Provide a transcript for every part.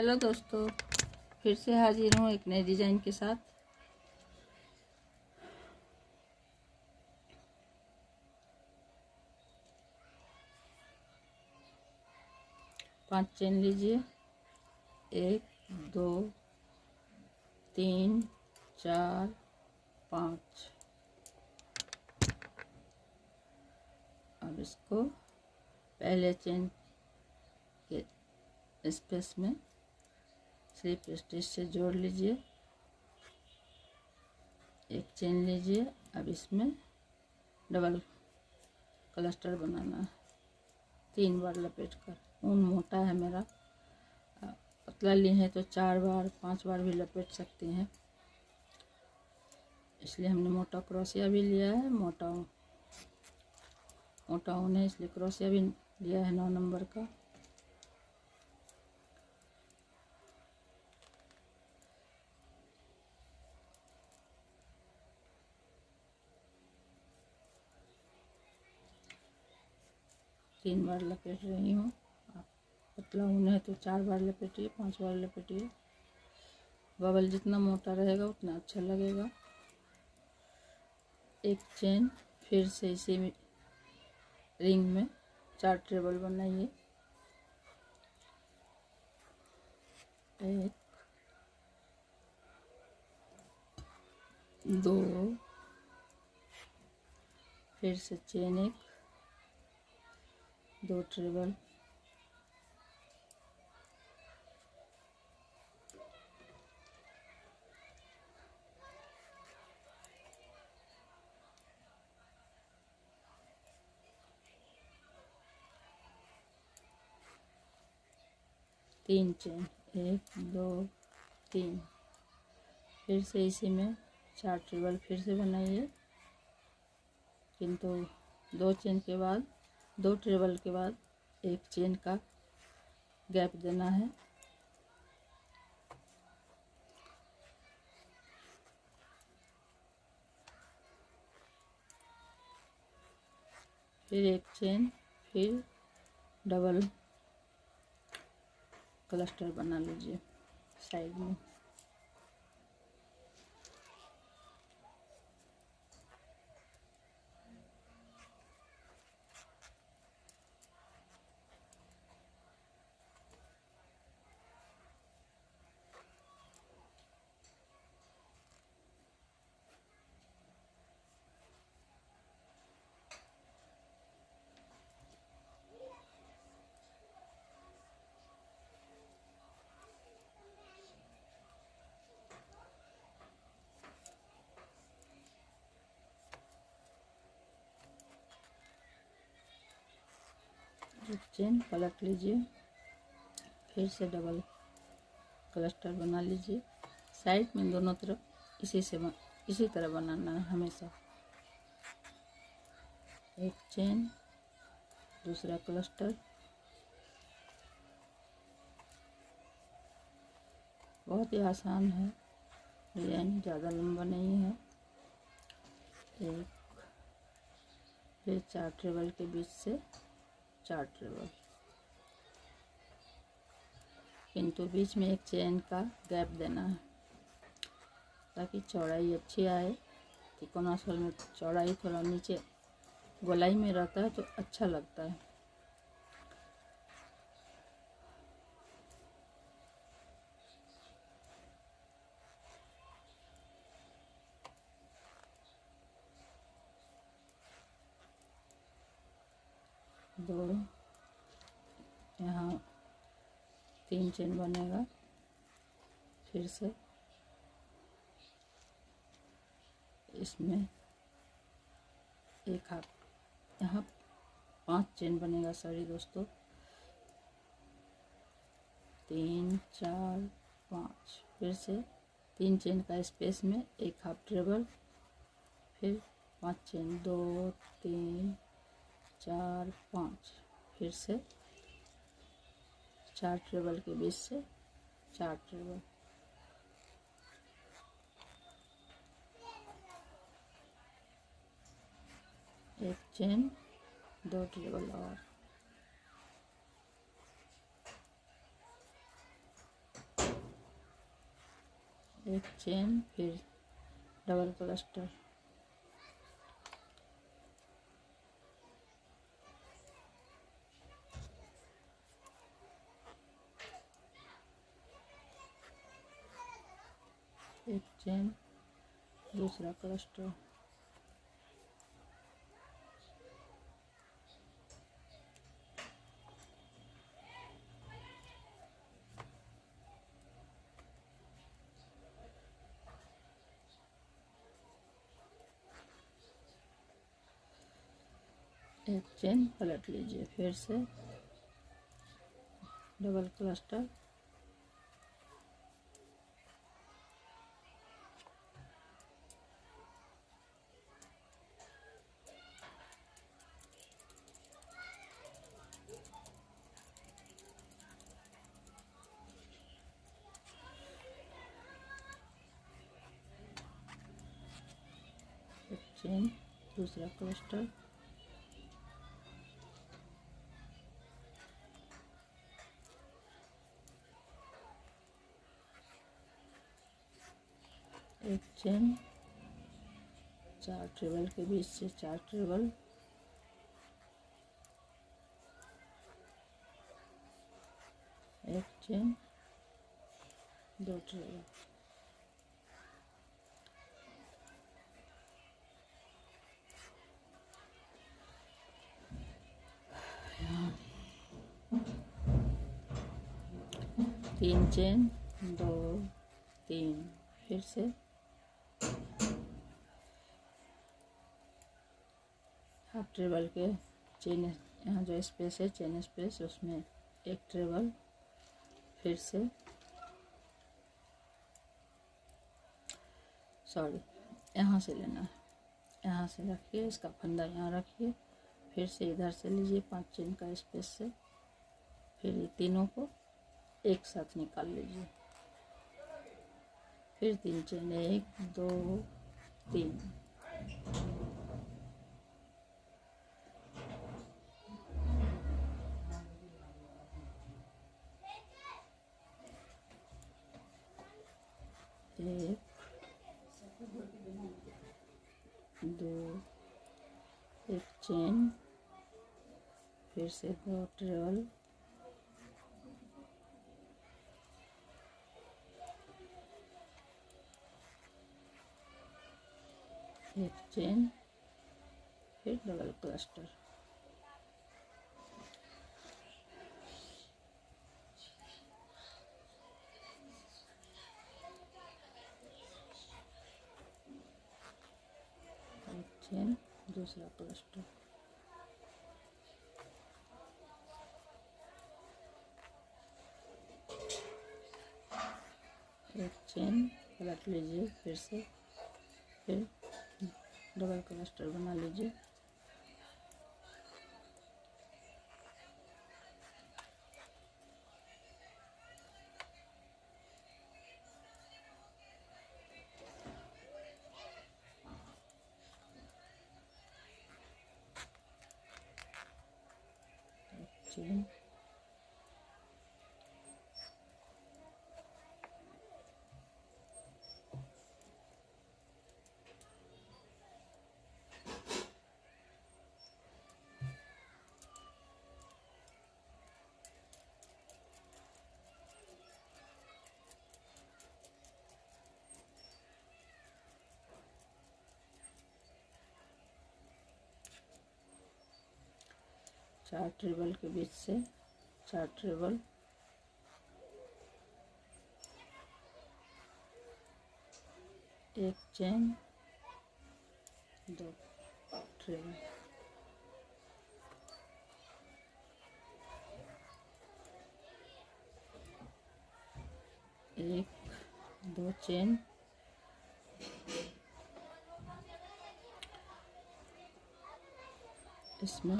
Hello दोस्तों, फिर से हाजिर हूँ एक नए डिज़ाइन के साथ। पांच चेन लीजिए, 1 2 3 4 5। अब इसको पहले चेन के स्पेस में स्लिप स्टिच से जोड़ लीजिए। एक चेन लीजिए। अब इसमें डबल क्लस्टर बनाना है, 3 बार लपेट कर। ऊन मोटा है मेरा, पतला ली है तो 4 बार 5 बार भी लपेट सकते हैं, इसलिए हमने मोटा क्रोशिया भी लिया है। मोटा ऊन है इसलिए क्रोशिया भी लिया है 9 नंबर का। तीन बार लपेट रही हूँ। पतला ऊन है तो 4 बार लपेटिए, 5 बार लपेटिए। बबल जितना मोटा रहेगा उतना अच्छा लगेगा। एक चेन फिर से इसी रिंग में 4 ट्रेबल बनाइए। 1 2, फिर से चेन 1 2 ट्रेबल, तीन चेन 1 2 3। फिर से इसी में 4 ट्रेबल फिर से बनाइए, किंतु 2 चेन के बाद 2 ट्रेबल के बाद एक चेन का गैप देना है। फिर एक चेन, फिर डबल क्लस्टर बना लीजिए साइड में। एक चेन पलट लीजिए, फिर से डबल क्लस्टर बना लीजिए साइड में दोनों तरफ। इसी तरह बनाना है हमेशा। एक चेन, दूसरा क्लस्टर। बहुत ही आसान है, डिजाइन ज़्यादा लंबा नहीं है। एक, फिर 4 ट्रेबल के बीच से 4 ट्रेबल, किंतु बीच में एक चेन का गैप देना है ताकि चौड़ाई अच्छी आए। तिकोना आंचल में चौड़ाई थोड़ा नीचे गोलाई में रहता है तो अच्छा लगता है। दो, यहाँ 3 चेन बनेगा। फिर से इसमें एक हाफ, यहाँ 5 चेन बनेगा। सॉरी दोस्तों, 3 4 5। फिर से 3 चेन का स्पेस में एक हाफ ट्रेबल, फिर 5 चेन 2 3 4 5। फिर से 4 ट्रेबल के बीच से 4 ट्रेबल। एक चेन 2 ट्रेबल और एक चेन, फिर डबल क्लस्टर, एक चेन, दूसरा क्लस्टर, एक चेन पलट लीजिए, फिर से डबल क्लस्टर, एक चेन, दूसरा क्लस्टर, एक चेन, 4 ट्रेबल के बीच से 4 ट्रेबल, एक चेन, 2 ट्रेबल, तीन चेन, 2 3, फिर से हाफ ट्रेबल के चेन, यहाँ जो स्पेस है चेन स्पेस, उसमें एक ट्रेबल, फिर से सॉरी यहाँ से लेना है, यहाँ से रखिए, इसका फंदा यहाँ रखिए, फिर से इधर से लीजिए 5 चेन का स्पेस से, फिर ये तीनों को एक साथ निकाल लीजिए, फिर 3 चेन, 1 2 3, एक 2, एक चेन, फिर से 2 ट्रेबल, एक चेन, फिर डबल क्लस्टर, एक चेन, दूसरा क्लस्टर, एक चेन पलट लीजिए, फिर से, फिर डबल क्लस्टर बना लीजिए, चेन, चार ट्रेबल के बीच से 4 ट्रेबल, एक चेन, 2 ट्रेबल, एक 2 चेन, इसमें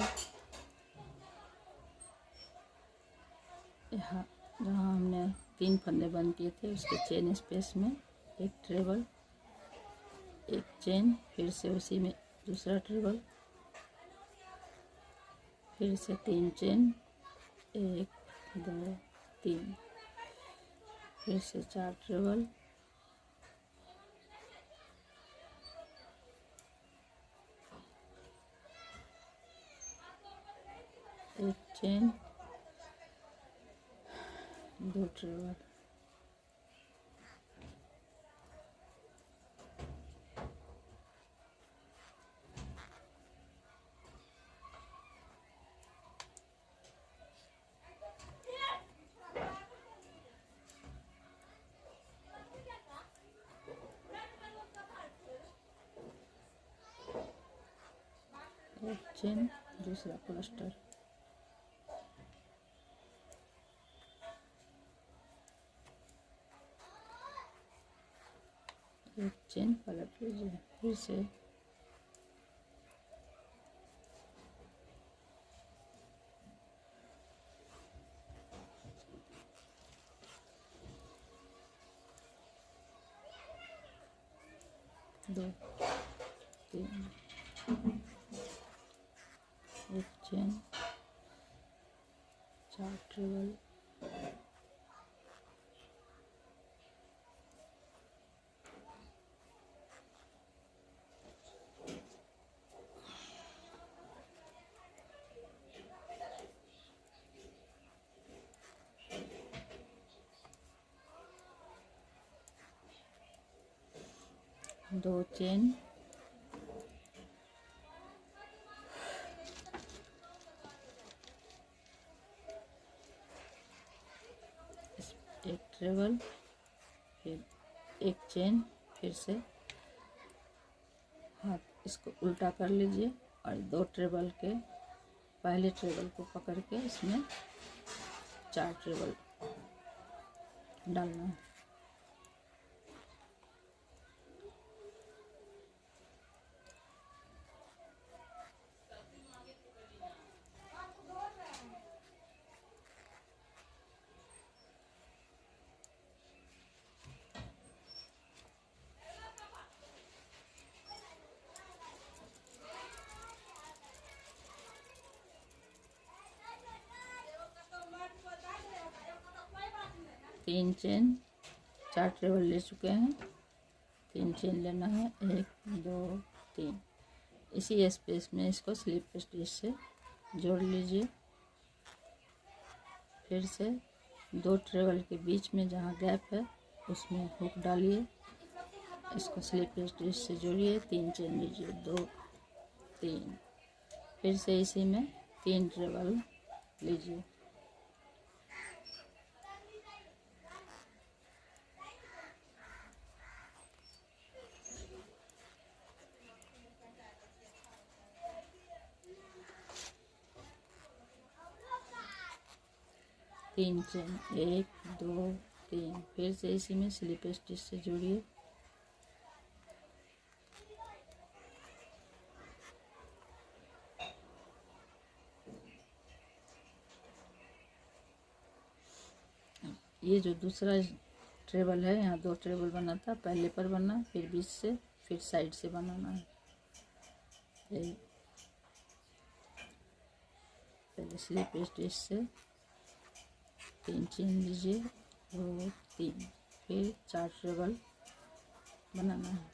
यहाँ जहाँ हमने 3 फंदे बंद किए थे उसके चेन स्पेस में एक ट्रेबल, एक चेन, फिर से उसी में दूसरा ट्रेबल, फिर से 3 चेन, 1 2 3, फिर से 4 ट्रेबल, चेन, 2 ट्रेबल, एक चेन, दूसरा क्लस्टर, एक चेन पलट लीजिए, फिर से दो, तीन, एक चेन, 4 ट्रेबल, दो चेन, एक ट्रेबल, फिर एक चेन, फिर से हाथ इसको उल्टा कर लीजिए और 2 ट्रेबल के पहले ट्रेबल को पकड़ के इसमें 4 ट्रेबल डालना है। तीन चेन, 4 ट्रेबल ले चुके हैं, 3 चेन लेना है, 1 2 3। इसी स्पेस में इसको स्लिप स्टिच से जोड़ लीजिए। फिर से 2 ट्रेबल के बीच में जहाँ गैप है उसमें हुक डालिए, इसको स्लिप स्टिच से जोड़िए, 3 चेन लीजिए, 2 3। फिर से इसी में 3 ट्रेबल लीजिए, तीन चेन, 1 2 3। फिर से इसी में स्लिप स्टिच से जोड़िए, ये जो दूसरा ट्रेबल है यहाँ 2 ट्रेबल बना था, पहले पर बना, फिर बीच से, फिर साइड से बनाना है। पहले स्लिप स्टिच से 3 चेन लीजिए, 2 3, फिर 4 ट्रेबल बनाना है,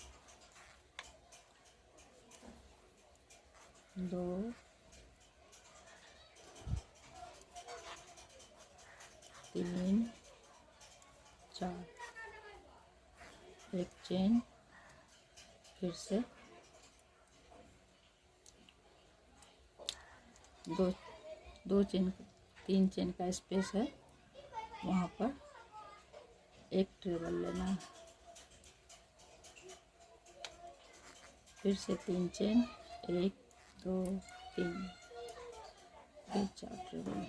2 3 4, एक चेन, फिर से 2 चेन, 3 चेन का स्पेस है, वहाँ पर एक ट्रेबल लेना है, फिर से 3 चेन, 1 2 3, फिर 4 ट्रेबल।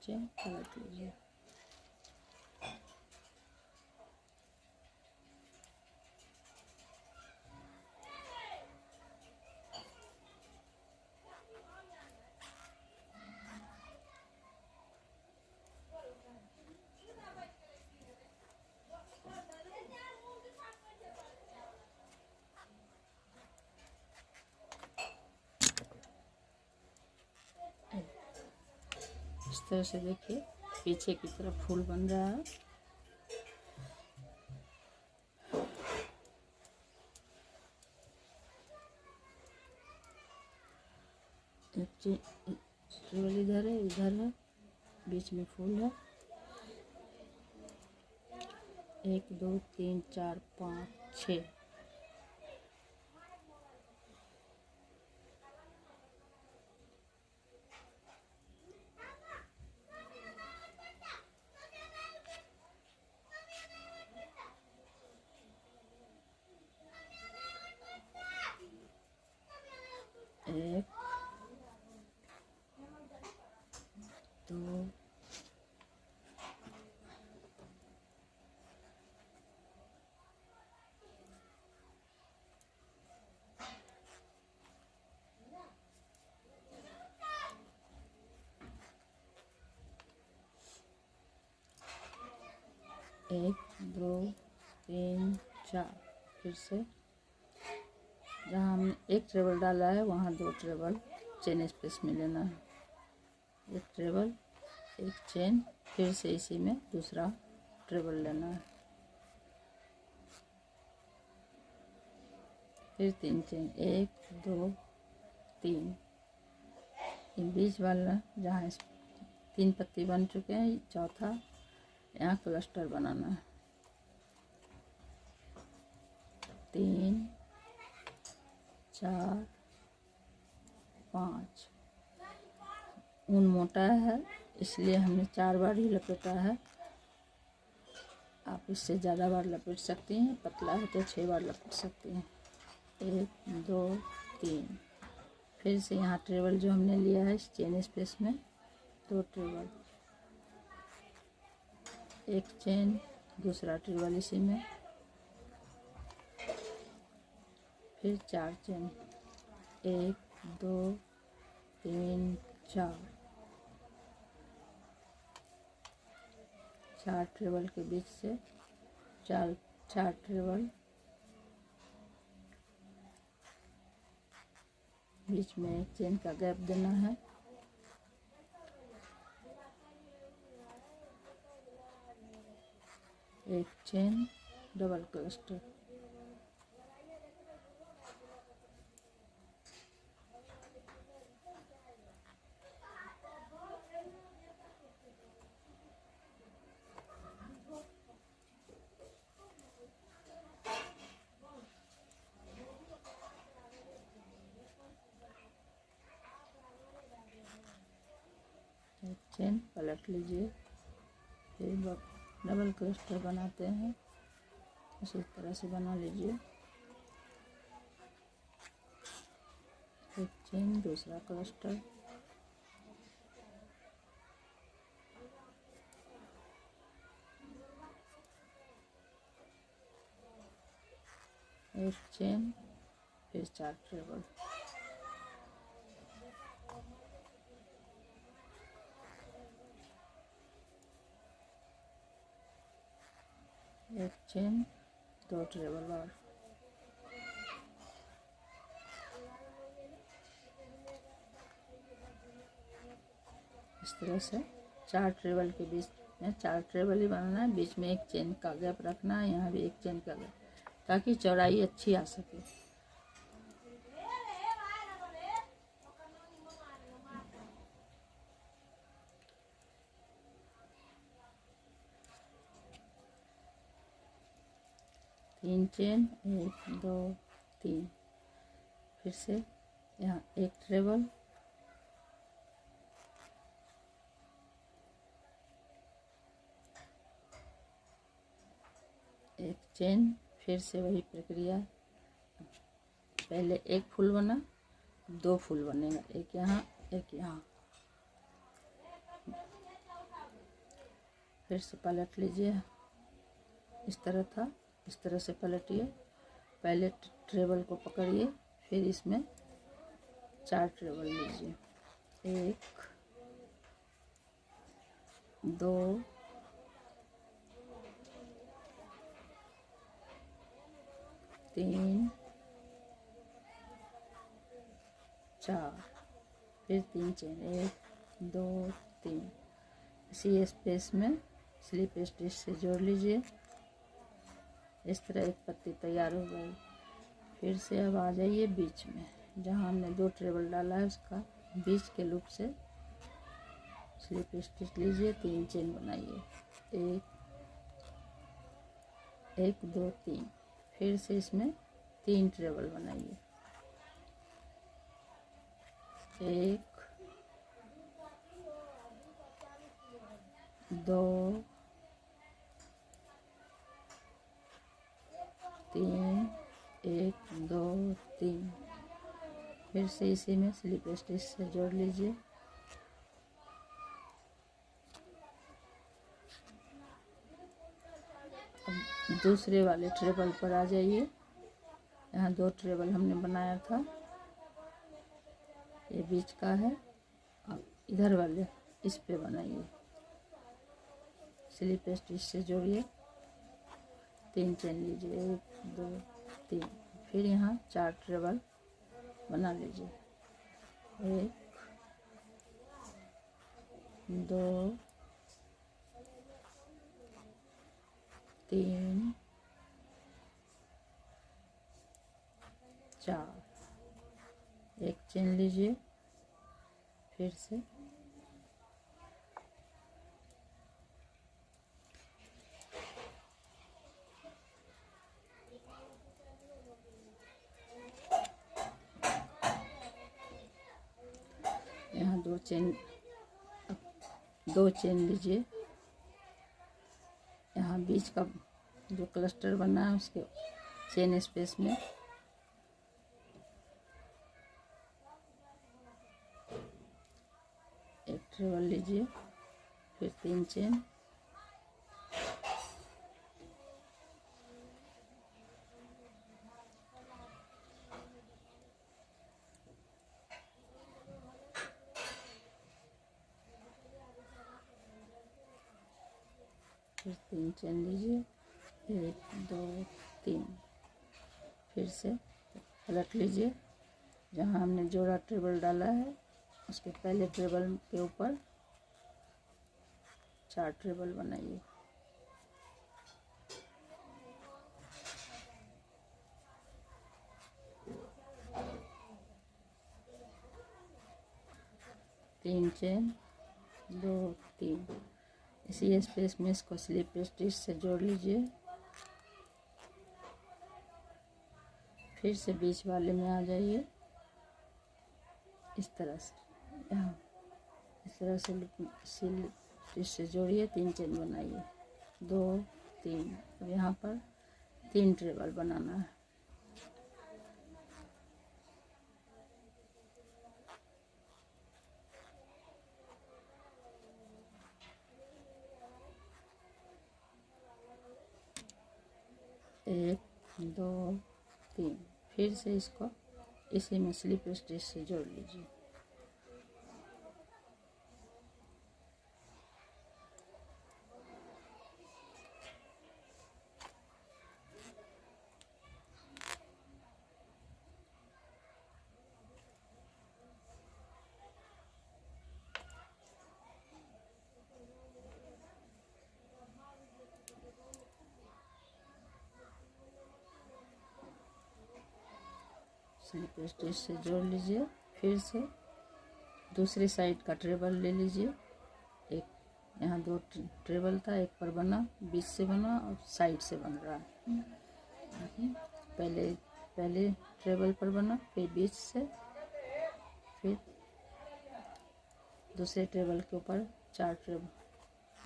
चेन पलट लीजिए। इस तरह से देखिए पीछे की तरफ फूल बन रहा है। एक ट्रिबल इधर है, बीच में फूल है। 1 2 3 4 5 6। एक, दो, एक, दो, तीन, चार। फिर से जहाँ हमने एक ट्रेबल डाला है वहाँ 2 ट्रेबल चेन स्पेस में लेना है। एक ट्रेबल, एक चेन, फिर से इसी में दूसरा ट्रेबल लेना है। फिर 3 चेन, 1 2 3। ये बीच वाला जहाँ 3 पत्ती बन चुके हैं, चौथा यहाँ क्लस्टर बनाना है। 3 4 5। ऊन मोटा है इसलिए हमने 4 बार ही लपेटा है। आप इससे ज़्यादा बार लपेट सकती हैं, पतला है तो 6 बार लपेट सकती हैं। 1 2 3। फिर से यहाँ ट्रेबल जो हमने लिया है इस चेन स्पेस में 2 ट्रेबल, एक चेन, दूसरा ट्रेबल इसी में, फिर 4 चेन, 1 2 3 4। 4 ट्रेबल के बीच से 4 ट्रेबल, बीच में एक चेन का गैप देना है। एक चेन, डबल क्लस्टर। एक चेन पलट लीजिए। फिर डबल क्लस्टर बनाते हैं, उसी तरह से बना लीजिए। एक चेन, दूसरा क्लस्टर, एक चेन, फिर 4 ट्रेबल। एक चेन, 2 ट्रेबल और इस तरह से 4 ट्रेबल के बीच में 4 ट्रेबल ही बनाना है। बीच में एक चेन का गैप रखना है, यहाँ भी एक चेन का गैप, ताकि चौड़ाई अच्छी आ सके। तीन चेन, 1 2 3। फिर से यहाँ एक ट्रेबल, एक चेन, फिर से वही प्रक्रिया। पहले एक फूल बना, 2 फूल बनेगा, एक यहाँ एक यहाँ। फिर से पलट लीजिए। इस तरह था, इस तरह से पलटिए। पहले ट्रेबल को पकड़िए, फिर इसमें 4 ट्रेबल लीजिए। 1 2 3 4, फिर 3 चेन, 1 2 3। इसी स्पेस में स्लिप स्टिच से जोड़ लीजिए। इस तरह एक पत्ती तैयार हो गई। फिर से अब आ जाइए बीच में, जहाँ हमने 2 ट्रेबल डाला है उसका बीच के लूप से स्लिप स्टिच लीजिए, 3 चेन बनाइए। 1 2 3। फिर से इसमें 3 ट्रेबल बनाइए। 1 2 3, 1 2 3। फिर से इसी में स्लिप स्टिच से जोड़ लीजिए। अब दूसरे वाले ट्रेबल पर आ जाइए। यहाँ 2 ट्रेबल हमने बनाया था, ये बीच का है। अब इधर वाले इस पे बनाइए, स्लिप स्टिच से जोड़िए, 3 चेन लीजिए, 1 2 3। फिर यहाँ 4 ट्रेबल बना लीजिए। 1 2 3 4। 1 चेन लीजिए, फिर से यहाँ 2 चेन लीजिए। यहाँ बीच का जो क्लस्टर बना है उसके चेन स्पेस में एक ट्रेबल लीजिए, फिर 3 चेन, फिर 3 चेन लीजिए, 1 2 3। फिर से पलट लीजिए, जहाँ हमने जोड़ा ट्रेबल डाला है उसके पहले ट्रेबल के ऊपर 4 ट्रेबल बनाइए। तीन चेन, 2 3। इसी स्पेस में इसको स्लिप स्टिच से जोड़ लीजिए। फिर से बीच वाले में आ जाइए, इस तरह से, यहाँ इस तरह से स्लिप स्टिच से जोड़िए, 3 चेन बनाइए, 2 3। अब यहाँ पर 3 ट्रेबल बनाना है। एक 2 3। फिर से इसको इसी में स्लिप स्टिच से जोड़ लीजिए। स्लिप स्टिच से जोड़ लीजिए। फिर से दूसरी साइड का ट्रेबल ले लीजिए। एक यहाँ 2 ट्रेबल था, एक पर बना, बीच से बना और साइड से बन रहा है। पहले ट्रेबल पर बना, फिर बीच से, फिर दूसरे ट्रेबल के ऊपर 4 ट्रेबल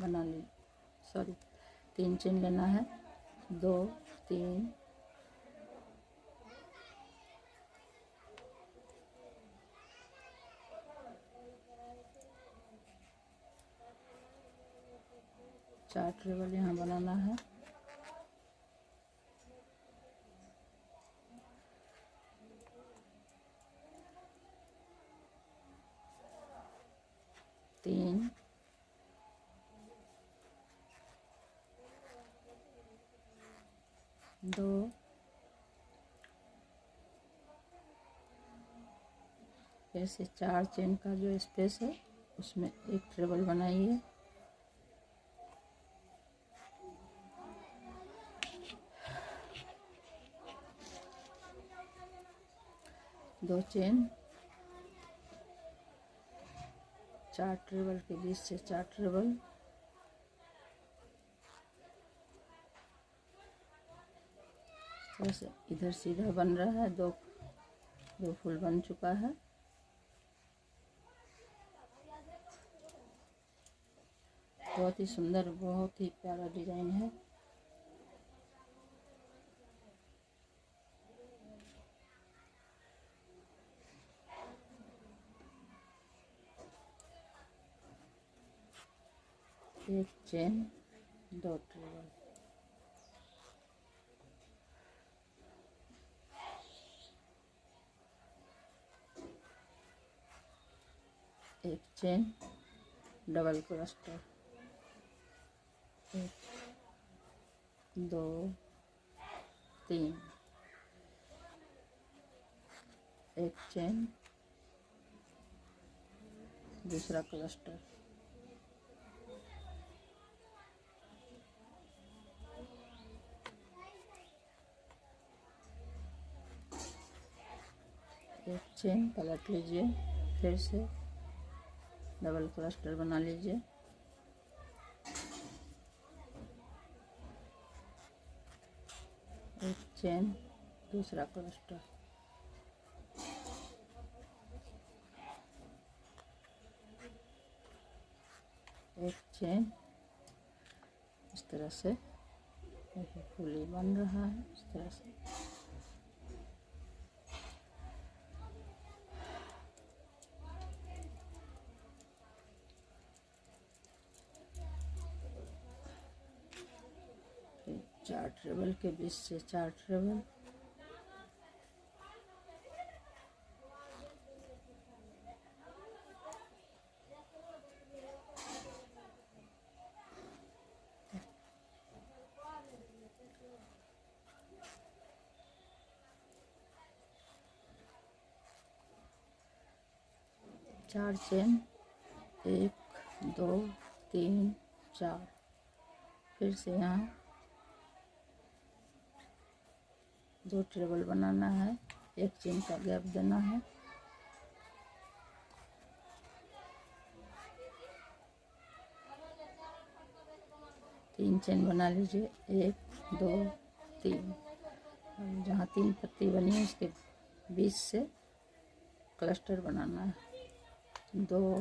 बना ली, 3 चेन लेना है, 2 3। 4 ट्रेबल यहाँ बनाना है। तीन, दो, फिर से 4 चेन का जो स्पेस है उसमें एक ट्रेबल बनाइए। दो चेन, 4 ट्रेबल के बीच से 4 ट्रेबल, जैसे इधर सीधा बन रहा है। दो फूल बन चुका है। बहुत ही सुंदर, बहुत ही प्यारा डिजाइन है। एक चेन, 2 ट्रेबल, एक चेन, डबल क्लस्टर, 1, 2, 3, एक चेन, दूसरा क्लस्टर, एक चेन, पलट लीजिए, फिर से डबल क्लस्टर बना लीजिए। एक चेन, दूसरा क्लस्टर, एक चेन। इस तरह से फूली बन रहा है। इस तरह से फिर 4 ट्रेबल के बीच से 4 ट्रेबल, चार चेन, 1, 2, 3, 4। फिर से यहाँ 2 ट्रेबल बनाना है। एक चेन का गैप देना है। तीन चेन बना लीजिए, 1, 2, 3। जहाँ 3 पत्ती बनी है उसके बीच से क्लस्टर बनाना है। 2,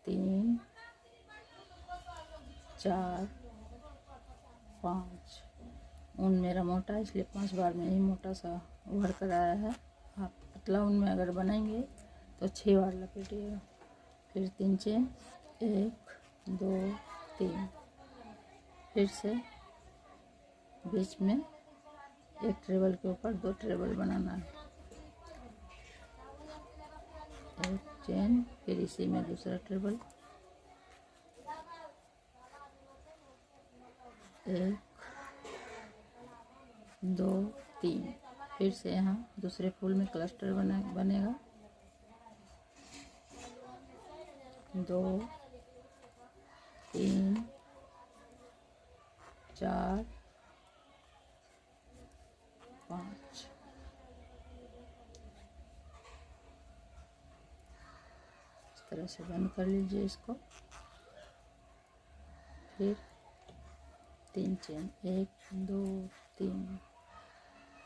3, 4, 5। ऊन मेरा मोटा है इसलिए 5 बार में ही मोटा सा उभर कर आया है। आप पतला ऊन में अगर बनाएंगे तो 6 बार लपेटिएगा। फिर 3 चेन, 1, 2, 3। फिर से बीच में एक ट्रेबल के ऊपर 2 ट्रेबल बनाना है। एक चेन, फिर इसी में दूसरा ट्रेबल, 1, 2, 3। फिर से यहाँ दूसरे फूल में क्लस्टर बनेगा। 2, 3, 4, 5। इस तरह से बंद कर लीजिए इसको। फिर 3 चेन, 1, 2, 3।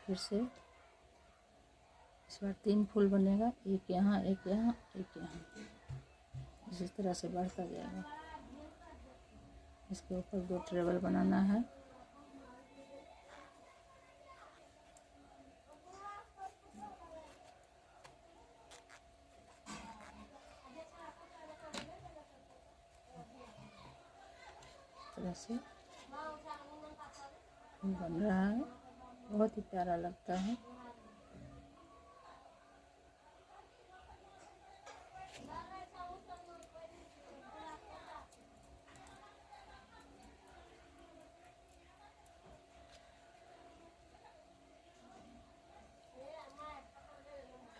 फिर से इस बार 3 फूल बनेगा, एक यहाँ, एक यहाँ, एक यहाँ। इसी तरह से बढ़ता जाएगा। इसके ऊपर 2 ट्रेबल बनाना है। तरह से बन रहा है, बहुत ही प्यारा लगता है।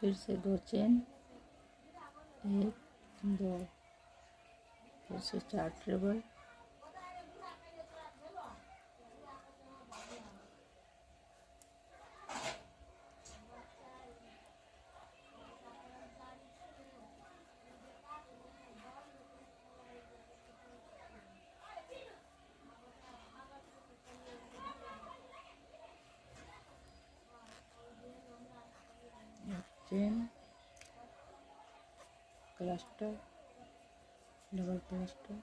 फिर से 2 चेन, 1 2, फिर से 4 treble, chain, cluster, double cluster,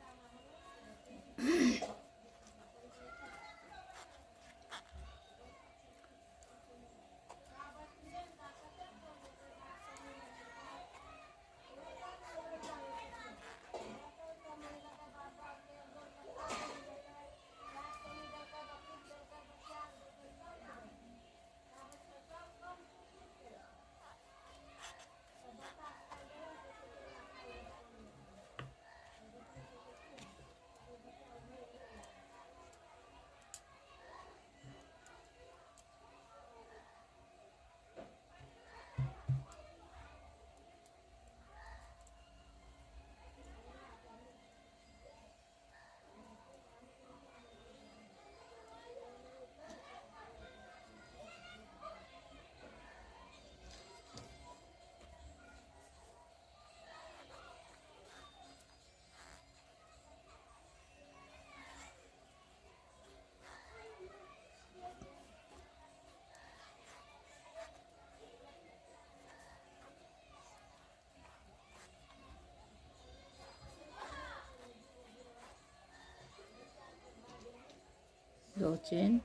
दो चेन।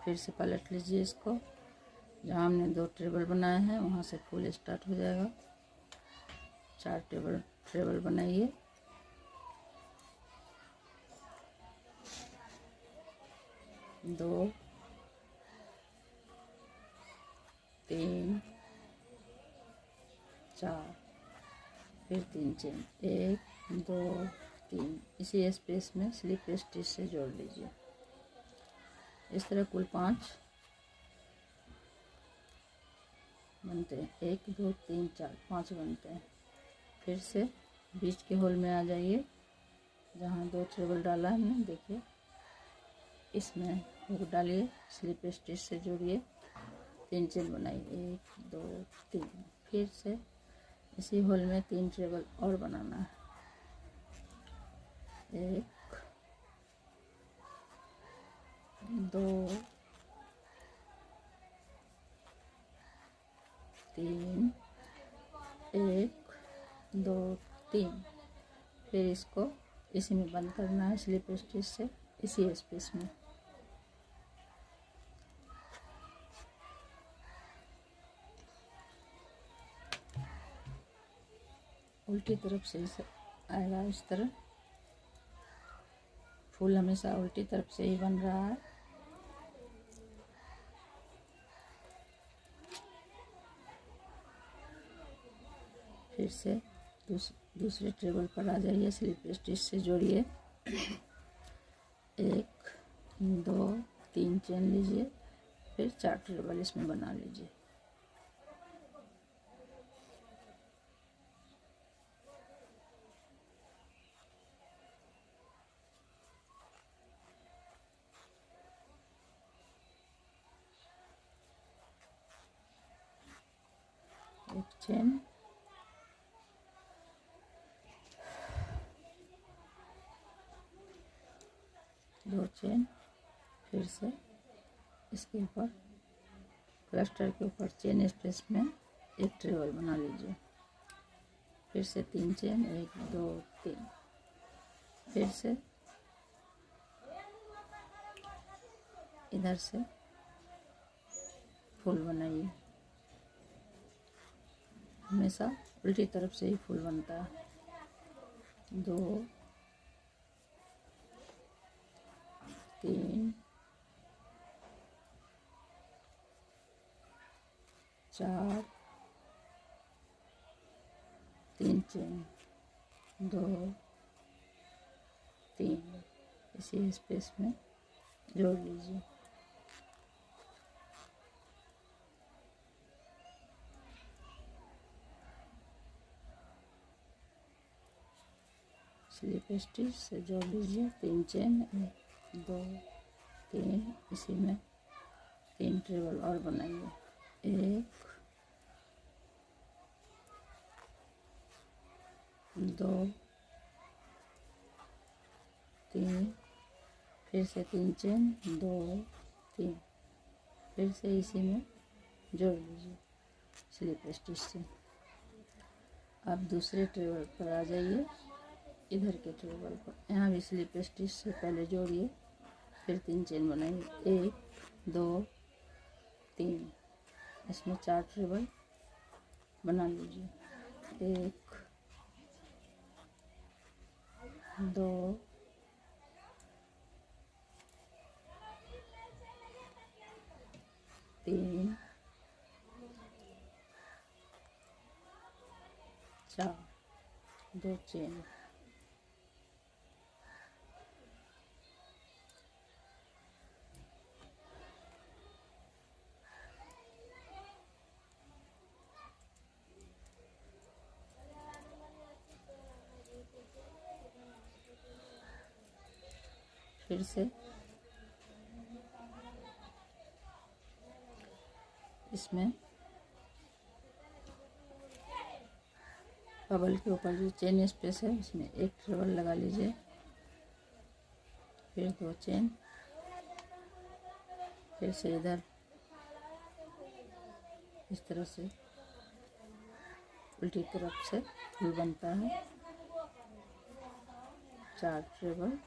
फिर से पलट लीजिए इसको, जहाँ हमने 2 ट्रेबल बनाए हैं वहाँ से फुल स्टार्ट हो जाएगा। 4 ट्रेबल बनाइए, 2 3 4, फिर 3 चेन, 1 2 3, इसी स्पेस में स्लिप स्टिच से जोड़ लीजिए। इस तरह कुल 5 बनते हैं, 1 2 3 4 5 बनते हैं। फिर से बीच के होल में आ जाइए, जहाँ 2 ट्रेबल डाला है हमने, देखिए इसमें हुक डालिए, स्लिप स्टिच से जोड़िए, 3 चेन बनाइए, 1 2 3। फिर से इसी होल में 3 ट्रेबल और बनाना है, 1 2 3, 1 2 3। फिर इसको इसी में बंद करना है स्लिप स्टिच से, इसी स्पेस में। उल्टी तरफ से आएगा इस तरह, फूल हमेशा उल्टी तरफ से ही बन रहा है। फिर से दूसरे ट्रेबल पर आ जाइए, स्लिप स्टिच से जोड़िए, 1 2 3 चेन लीजिए, फिर 4 ट्रेबल इसमें बना लीजिए। एक चेन, दो चेन, फिर से इसके ऊपर क्लस्टर के ऊपर चेन स्पेस में 1 ट्रेबल बना लीजिए। फिर से 3 चेन, 1 2 3। फिर से इधर से फूल बनाइए, हमेशा उल्टी तरफ से ही फूल बनता है। 2 3 4 3 चेन 2 3 इसी स्पेस में जोड़ लीजिए। स्लिप स्टिच से जोड़ लीजिए 3 चेन 1 2 3 इसी में 3 ट्रेबल और बनाइए 1 2 3 फिर से 3 चेन 2 3 फिर से इसी में जोड़ लीजिए स्लिप स्टिच से। अब दूसरे ट्रेबल पर आ जाइए, इधर के ट्रेबल पर यहाँ भी स्लिप स्टिच से पहले जोड़िए, फिर 3 चेन बनाइए 1 2 3 इसमें 4 ट्रेबल बना लीजिए 1 2 3 4 2 चेन फिर से इसमें बबल के ऊपर जो चेन स्पेस है उसमें 1 ट्रेबल लगा लीजिए, फिर 2 चेन, फिर से इधर इस तरह से उल्टी तरफ से फूल बनता है 4 ट्रेबल,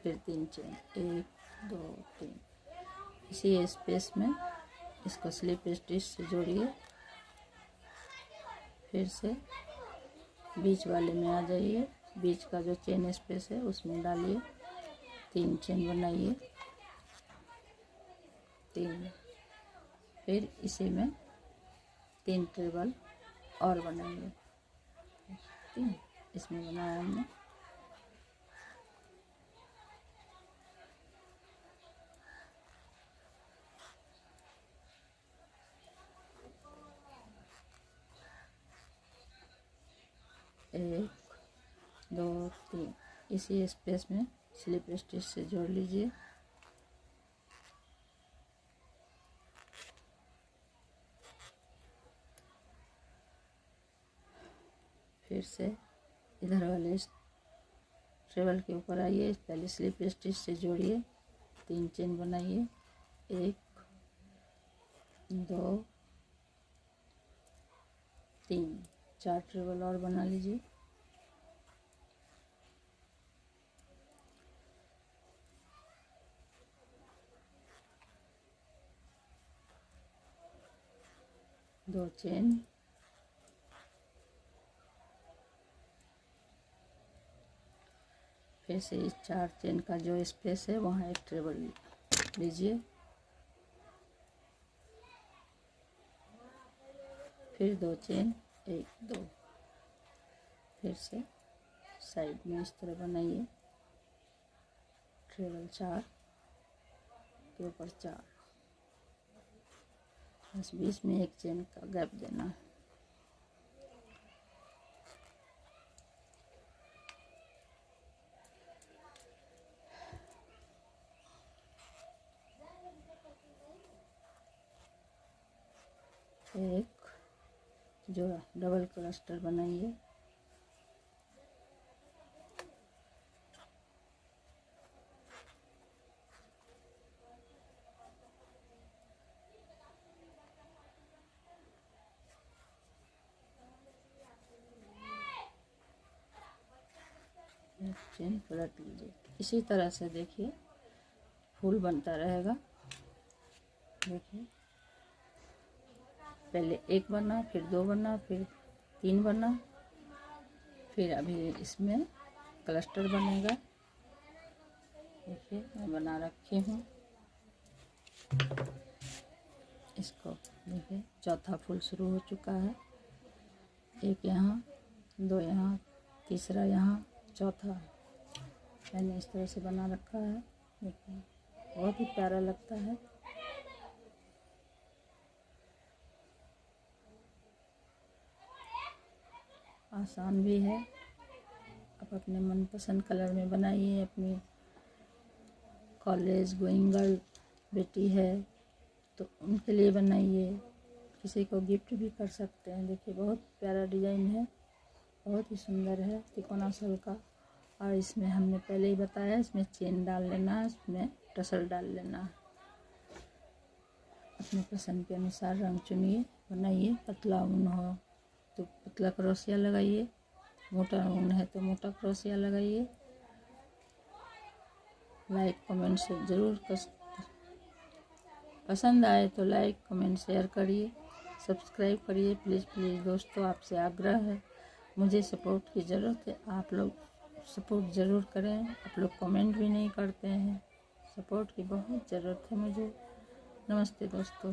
फिर 3 चेन 1 2 3 इसी स्पेस में इसको स्लिप स्टिच से जोड़िए, फिर से बीच वाले में आ जाइए, बीच का जो चेन स्पेस है उसमें डालिए 3 चेन बनाइए 3 फिर इसी में 3 ट्रेबल और बनाइए 3 इसमें बनाया हमने। एक 2 3 इसी स्पेस में स्लिप स्टिच से जोड़ लीजिए, फिर से इधर वाले ट्रेबल के ऊपर आइए, पहले स्लिप स्टिच से जोड़िए 3 चेन बनाइए 1 2 3 4 ट्रेबल और बना लीजिए, दो चेन, फिर से इस 4 चेन का जो स्पेस है वहाँ 1 ट्रेबल लीजिए, फिर 2 चेन 1 2 फिर से साइड में इस तरह बनाइए ट्रेबल 4 के ऊपर 4, बस बीच में 1 चेन का गैप देना है। एक जोड़ा डबल क्लस्टर बनाइए, चेन पलट लीजिए। इसी तरह से देखिए फूल बनता रहेगा। देखिए पहले 1 बना, फिर 2 बना, फिर 3 बना। फिर अभी इसमें क्लस्टर बनेगा। देखिए मैं बना रखी हूँ इसको। देखिए चौथा फूल शुरू हो चुका है। एक यहाँ, 2 यहाँ, तीसरा यहाँ, चौथा मैंने इस तरह से बना रखा है। देखिए बहुत ही प्यारा लगता है। आसान भी है। आप अपने मनपसंद कलर में बनाइए। अपनी कॉलेज गोइंग गर्ल बेटी है तो उनके लिए बनाइए। किसी को गिफ्ट भी कर सकते हैं। देखिए बहुत प्यारा डिज़ाइन है, बहुत ही सुंदर है, तिकोना सल का। और इसमें हमने पहले ही बताया, इसमें चेन डाल लेना है, इसमें टसल डाल लेना है। अपने पसंद के अनुसार रंग चुनिए, बनाइए। पतला ऊन हो तो पतला क्रोशिया लगाइए, मोटा ऊन है तो मोटा क्रोशिया लगाइए। लाइक कमेंट से ज़रूर पसंद आए तो लाइक कमेंट शेयर करिए, सब्सक्राइब करिए। प्लीज़ प्लीज़ दोस्तों, आपसे आग्रह है, मुझे सपोर्ट की ज़रूरत है। आप लोग सपोर्ट ज़रूर करें। आप लोग कमेंट भी नहीं करते हैं। सपोर्ट की बहुत ज़रूरत है मुझे। नमस्ते दोस्तों।